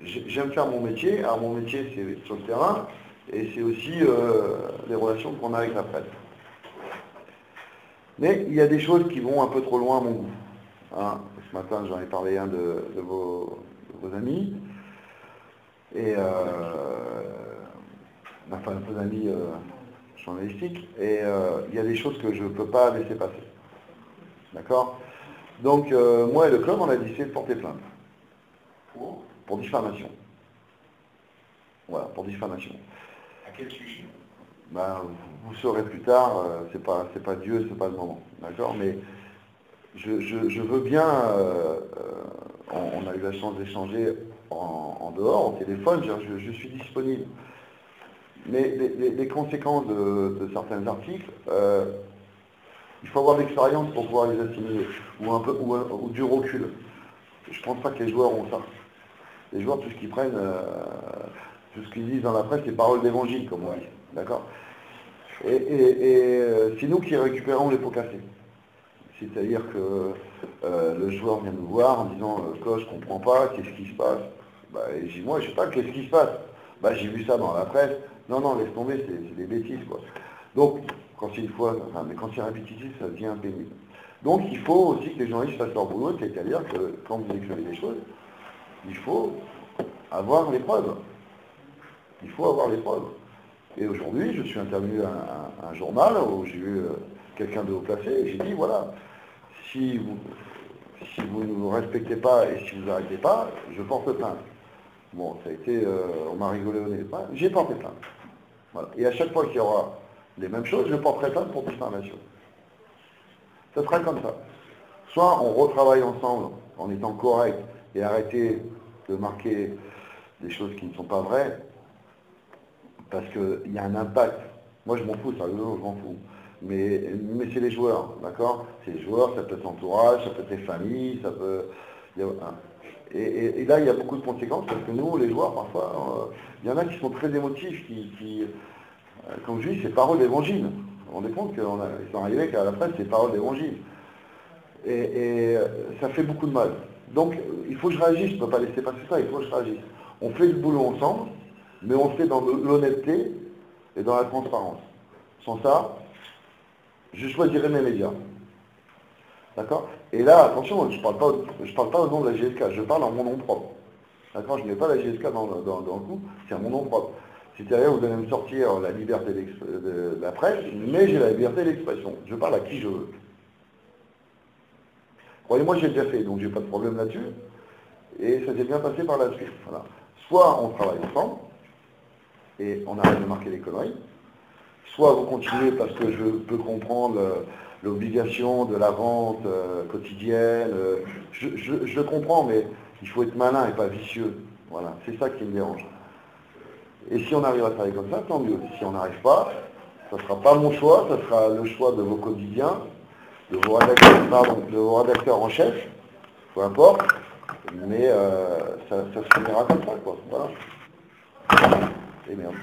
j'aime faire mon métier. Alors mon métier, c'est sur le terrain, et c'est aussi les relations qu'on a avec la presse. Mais il y a des choses qui vont un peu trop loin à mon goût. Hein, ce matin, j'en ai parlé à un de vos amis, et enfin, vos amis journalistiques, et il y a des choses que je ne peux pas laisser passer. D'accord? Donc, moi et le club, on a décidé de porter plainte. Pour diffamation. Voilà, pour diffamation. À quel sujet? Ben, vous saurez plus tard, c'est pas Dieu, c'est pas le moment. D'accord? Mais je veux bien, on a eu la chance d'échanger en dehors, au téléphone, je suis disponible. Mais les conséquences de certains articles, il faut avoir de l'expérience pour pouvoir les assimiler, ou du recul. Je ne pense pas que les joueurs ont ça. Les joueurs, tout ce qu'ils prennent, tout ce qu'ils disent dans la presse, c'est paroles d'évangile, comme on dit. D'accord? Et c'est nous qui récupérons les pots cassés. C'est-à-dire que le joueur vient nous voir en disant coach, je comprends pas, qu'est-ce qui se passe? Et je dis moi, je sais pas, qu'est-ce qui se passe? J'ai vu ça dans la presse. Non, laisse tomber, c'est des bêtises, quoi. Donc, quand c'est une fois, mais quand c'est répétitif, ça devient pénible. Donc, il faut aussi que les journalistes fassent leur boulot, c'est-à-dire que quand vous écrivez des choses, il faut avoir les preuves. Il faut avoir les preuves. Et aujourd'hui, je suis intervenu à un journal où j'ai eu quelqu'un de haut placé et j'ai dit, voilà, si vous ne vous respectez pas et si vous n'arrêtez pas, je porte plainte. Bon, ça a été, on m'a rigolé au nez. J'ai porté plainte. Voilà. Et à chaque fois qu'il y aura les mêmes choses, je porterai plainte pour diffamation. Ça sera comme ça. Soit on retravaille ensemble en étant correct et arrêter de marquer des choses qui ne sont pas vraies, parce qu'il y a un impact. Moi, je m'en fous, sérieusement, je m'en fous. Mais c'est les joueurs, d'accord? C'est les joueurs, ça peut être l'entourage, ça peut être les familles, ça peut... Et là, il y a beaucoup de conséquences, parce que nous, les joueurs, parfois, il y en a qui sont très émotifs, comme je dis, c'est parole d'évangile. Vous vous rendez compte qu'ils sont arrivés qu'à la presse, c'est parole d'évangile. Et ça fait beaucoup de mal. Donc, il faut que je réagisse, je ne peux pas laisser passer ça, il faut que je réagisse. On fait le boulot ensemble, mais on le fait dans l'honnêteté et dans la transparence. Sans ça, je choisirai mes médias. D'accord? Et là, attention, je ne parle pas au nom de la GSK, je parle en mon nom propre. D'accord? Je ne mets pas la GSK dans le coup, c'est à mon nom propre. C'est-à-dire, vous allez me sortir la liberté de la presse, mais j'ai la liberté d'expression. Je parle à qui je veux. Croyez-moi, j'ai déjà fait, donc j'ai pas de problème là-dessus. Et ça s'est bien passé par la suite. Voilà. Soit on travaille ensemble, et on arrête de marquer les conneries, soit vous continuez parce que je peux comprendre l'obligation de la vente quotidienne, je comprends, mais il faut être malin et pas vicieux. Voilà, c'est ça qui me dérange. Et si on arrive à travailler comme ça, tant mieux. Si on n'arrive pas, ça ne sera pas mon choix, ça sera le choix de vos quotidiens, de vos rédacteurs en chef, peu importe, mais ça se finira comme ça, quoi. Voilà. Et merde.